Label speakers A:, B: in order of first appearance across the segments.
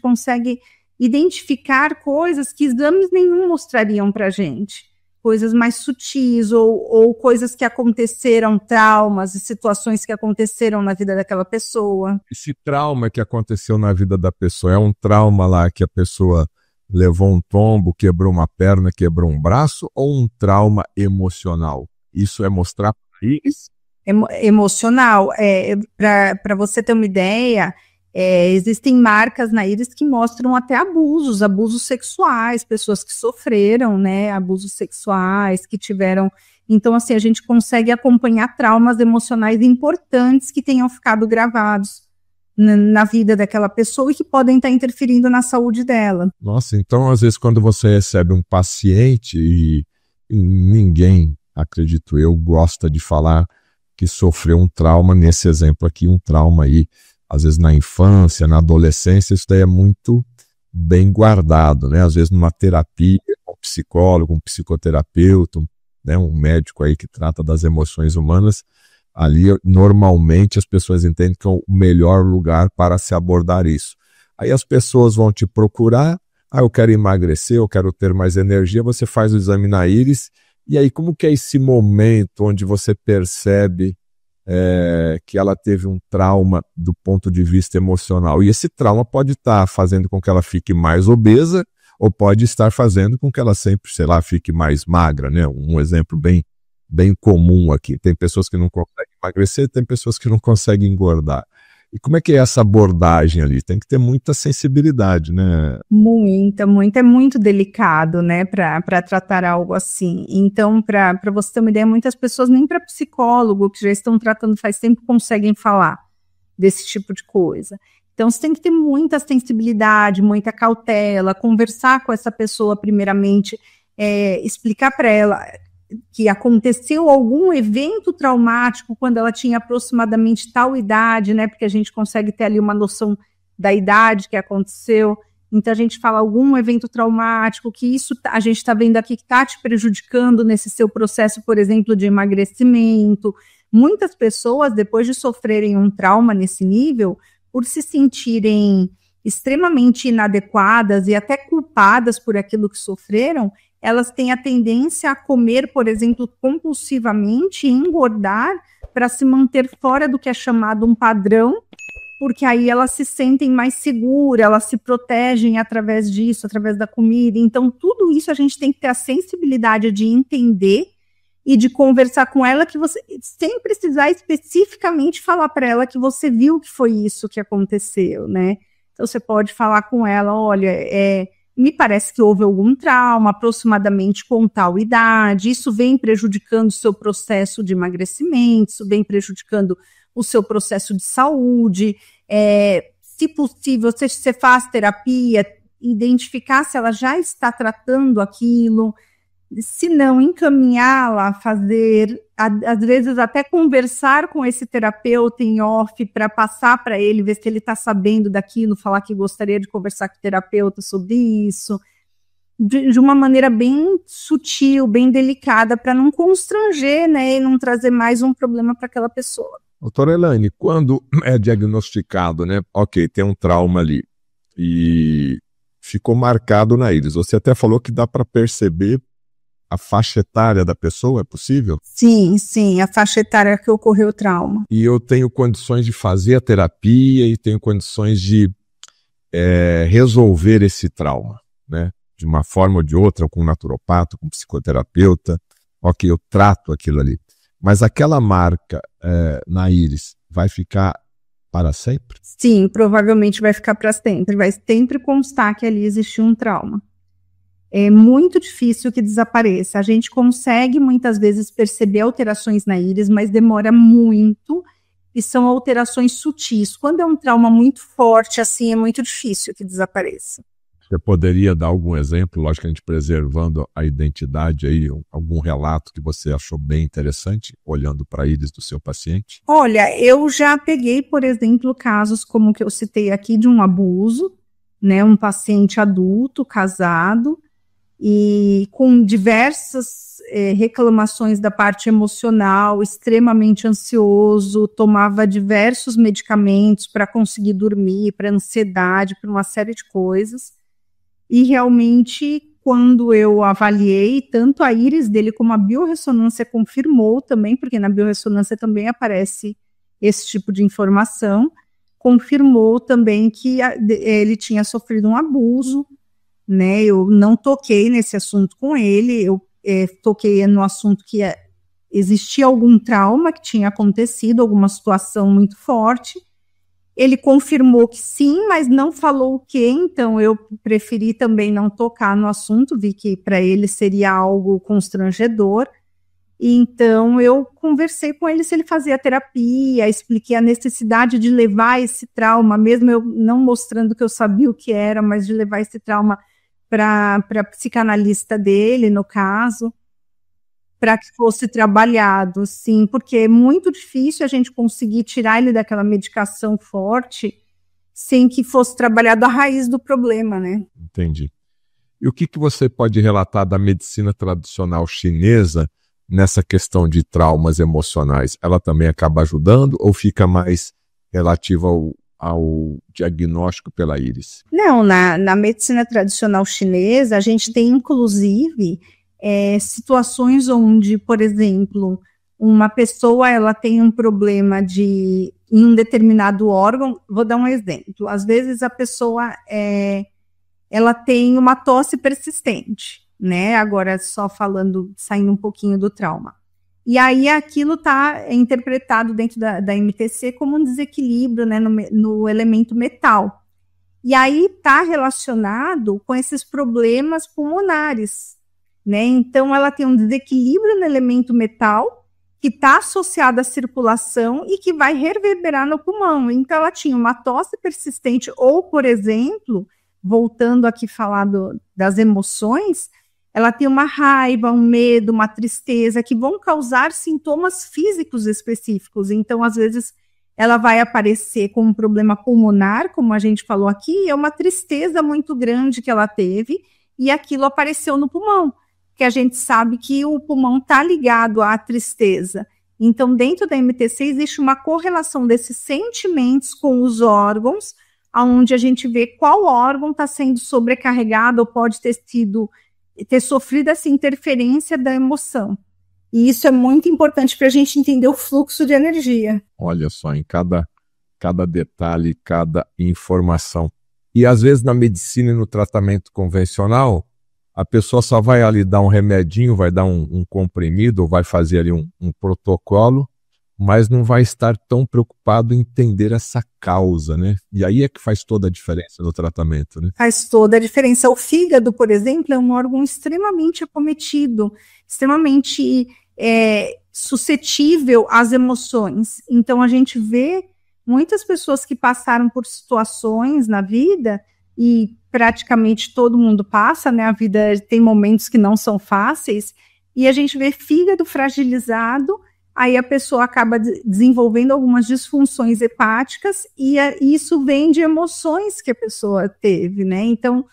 A: consegue identificar coisas que exames nenhum mostrariam para a gente. Coisas mais sutis ou coisas que aconteceram, traumas e situações que aconteceram na vida daquela pessoa.
B: Esse trauma que aconteceu na vida da pessoa é um trauma lá que a pessoa levou um tombo, quebrou uma perna, quebrou um braço, ou um trauma emocional? Isso é mostrar para eles?
A: Emocional. Para você ter uma ideia, existem marcas na íris que mostram até abusos sexuais, pessoas que sofreram, né, abusos sexuais, que tiveram. Então, assim, a gente consegue acompanhar traumas emocionais importantes que tenham ficado gravados na vida daquela pessoa e que podem estar interferindo na saúde dela.
B: Nossa, então às vezes quando você recebe um paciente e ninguém, acredito eu, gosta de falar que sofreu um trauma, nesse exemplo aqui, um trauma aí, às vezes na infância, na adolescência, isso daí é muito bem guardado, né? Às vezes numa terapia, um psicólogo, um psicoterapeuta, né? Um médico aí que trata das emoções humanas, ali normalmente as pessoas entendem que é o melhor lugar para se abordar isso. Aí as pessoas vão te procurar, eu quero emagrecer, eu quero ter mais energia, você faz o exame na íris, e aí como que é esse momento onde você percebe que ela teve um trauma do ponto de vista emocional? E esse trauma pode estar fazendo com que ela fique mais obesa, ou pode estar fazendo com que ela sempre, sei lá, fique mais magra, né? Um exemplo bem comum aqui. Tem pessoas que não conseguem emagrecer, tem pessoas que não conseguem engordar. E como é que é essa abordagem ali? Tem que ter muita sensibilidade, né?
A: Muita. É muito delicado, né, para tratar algo assim. Então, para você ter uma ideia, muitas pessoas nem para psicólogo, que já estão tratando faz tempo, conseguem falar desse tipo de coisa. Então, você tem que ter muita sensibilidade, muita cautela, conversar com essa pessoa primeiramente, explicar para ela que aconteceu algum evento traumático quando ela tinha aproximadamente tal idade, né? Porque a gente consegue ter ali uma noção da idade que aconteceu. Então, a gente fala algum evento traumático, que isso a gente está vendo aqui que está te prejudicando nesse seu processo, por exemplo, de emagrecimento. Muitas pessoas, depois de sofrerem um trauma nesse nível, por se sentirem extremamente inadequadas e até culpadas por aquilo que sofreram, elas têm a tendência a comer, por exemplo, compulsivamente e engordar para se manter fora do que é chamado um padrão, porque aí elas se sentem mais seguras, elas se protegem através disso, através da comida. Então, tudo isso a gente tem que ter a sensibilidade de entender e de conversar com ela, que você, sem precisar especificamente falar para ela que você viu que foi isso que aconteceu, né? Então, você pode falar com ela, olha, me parece que houve algum trauma, aproximadamente com tal idade, isso vem prejudicando o seu processo de emagrecimento, isso vem prejudicando o seu processo de saúde, se possível, você faz terapia, identificar se ela já está tratando aquilo, se não, encaminhá-la a fazer, às vezes até conversar com esse terapeuta em off para passar para ele, ver se ele está sabendo daquilo, falar que gostaria de conversar com o terapeuta sobre isso, de uma maneira bem sutil, bem delicada, para não constranger, né, e não trazer mais um problema para aquela pessoa.
B: Doutora Elaine, quando é diagnosticado, né, ok, tem um trauma ali e ficou marcado na íris, você até falou que dá para perceber a faixa etária da pessoa, é possível?
A: Sim, a faixa etária que ocorreu o trauma.
B: E eu tenho condições de fazer a terapia e tenho condições de resolver esse trauma, né? De uma forma ou de outra, com um naturopata, com um psicoterapeuta, ok, eu trato aquilo ali. Mas aquela marca na íris vai ficar para sempre?
A: Sim, provavelmente vai ficar para sempre. Vai sempre constar que ali existiu um trauma. É muito difícil que desapareça. A gente consegue muitas vezes perceber alterações na íris, mas demora muito e são alterações sutis. Quando é um trauma muito forte, assim, é muito difícil que desapareça.
B: Você poderia dar algum exemplo, logicamente preservando a identidade aí, algum relato que você achou bem interessante, olhando para a íris do seu paciente?
A: Olha, eu já peguei, por exemplo, casos como o que eu citei aqui de um abuso, né, um paciente adulto, casado, e com diversas reclamações da parte emocional, extremamente ansioso, tomava diversos medicamentos para conseguir dormir, para ansiedade, para uma série de coisas. E realmente, quando eu avaliei, tanto a íris dele como a biorressonância confirmou também, porque na biorressonância também aparece esse tipo de informação, confirmou também que ele tinha sofrido um abuso, né? Eu não toquei nesse assunto com ele, eu toquei no assunto que existia algum trauma que tinha acontecido, alguma situação muito forte. Ele confirmou que sim, mas não falou o quê, então eu preferi também não tocar no assunto, vi que para ele seria algo constrangedor. Então, eu conversei com ele se ele fazia terapia, expliquei a necessidade de levar esse trauma, mesmo eu não mostrando que eu sabia o que era, mas de levar esse trauma para a psicanalista dele, no caso, para que fosse trabalhado, sim, porque é muito difícil a gente conseguir tirar ele daquela medicação forte sem que fosse trabalhado a raiz do problema, né?
B: Entendi. E o que você pode relatar da medicina tradicional chinesa nessa questão de traumas emocionais? Ela também acaba ajudando ou fica mais relativa ao diagnóstico pela íris?
A: Não, na medicina tradicional chinesa, a gente tem, inclusive, situações onde, por exemplo, uma pessoa ela tem um problema em um determinado órgão. Vou dar um exemplo. Às vezes a pessoa ela tem uma tosse persistente, né? Agora só saindo um pouquinho do trauma. E aí aquilo está interpretado dentro da MTC como um desequilíbrio, né, no elemento metal. E aí está relacionado com esses problemas pulmonares, né? Então ela tem um desequilíbrio no elemento metal que está associado à circulação e que vai reverberar no pulmão. Então ela tinha uma tosse persistente ou, por exemplo, voltando aqui a falar das emoções, ela tem uma raiva, um medo, uma tristeza, que vão causar sintomas físicos específicos. Então, às vezes, ela vai aparecer com um problema pulmonar, como a gente falou aqui, é uma tristeza muito grande que ela teve, e aquilo apareceu no pulmão, que a gente sabe que o pulmão está ligado à tristeza. Então, dentro da MTC, existe uma correlação desses sentimentos com os órgãos, onde a gente vê qual órgão está sendo sobrecarregado ou pode ter sofrido essa interferência da emoção. E isso é muito importante para a gente entender o fluxo de energia.
B: Olha só, em cada detalhe, cada informação. E às vezes na medicina e no tratamento convencional, a pessoa só vai ali dar um remedinho, vai dar um comprimido, ou vai fazer ali um protocolo, mas não vai estar tão preocupado em entender essa causa, né? E aí é que faz toda a diferença no tratamento, né?
A: Faz toda a diferença. O fígado, por exemplo, é um órgão extremamente acometido, extremamente suscetível às emoções. Então, a gente vê muitas pessoas que passaram por situações na vida, e praticamente todo mundo passa, né? A vida tem momentos que não são fáceis, e a gente vê fígado fragilizado. Aí a pessoa acaba desenvolvendo algumas disfunções hepáticas e isso vem de emoções que a pessoa teve, né? Então,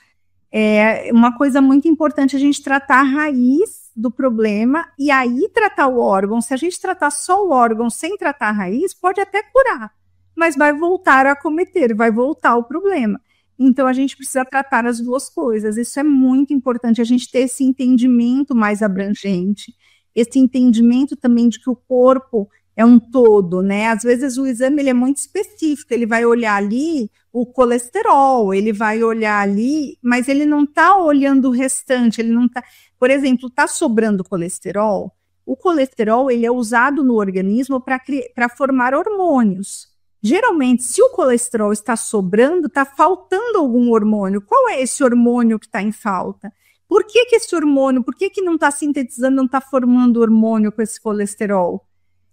A: é uma coisa muito importante a gente tratar a raiz do problema e aí tratar o órgão. Se a gente tratar só o órgão sem tratar a raiz, pode até curar, mas vai voltar a acometer, vai voltar o problema. Então, a gente precisa tratar as duas coisas. Isso é muito importante, a gente ter esse entendimento mais abrangente, esse entendimento também de que o corpo é um todo, né? Às vezes o exame ele é muito específico, ele vai olhar ali o colesterol, ele vai olhar ali, mas ele não está olhando o restante, ele não está... Por exemplo, está sobrando colesterol, o colesterol ele é usado no organismo para formar hormônios. Geralmente, se o colesterol está sobrando, está faltando algum hormônio. Qual é esse hormônio que está em falta? Por que esse hormônio, por que não está sintetizando, não está formando hormônio com esse colesterol?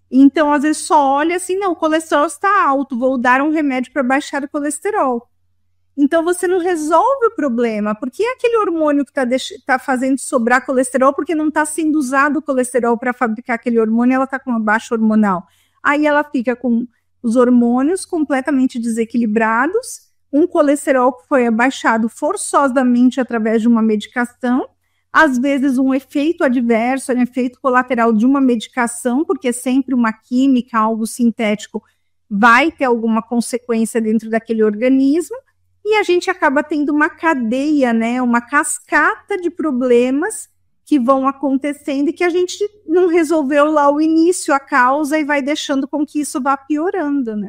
A: Então, às vezes, só olha assim, não, o colesterol está alto, vou dar um remédio para baixar o colesterol. Então, você não resolve o problema. Por que aquele hormônio que está fazendo sobrar colesterol, porque não está sendo usado o colesterol para fabricar aquele hormônio, ela está com uma baixa hormonal. Aí ela fica com os hormônios completamente desequilibrados, um colesterol que foi abaixado forçosamente através de uma medicação, às vezes um efeito adverso, um efeito colateral de uma medicação, porque sempre uma química, algo sintético, vai ter alguma consequência dentro daquele organismo, e a gente acaba tendo uma cadeia, né, uma cascata de problemas que vão acontecendo e que a gente não resolveu lá o início, a causa, e vai deixando com que isso vá piorando, né?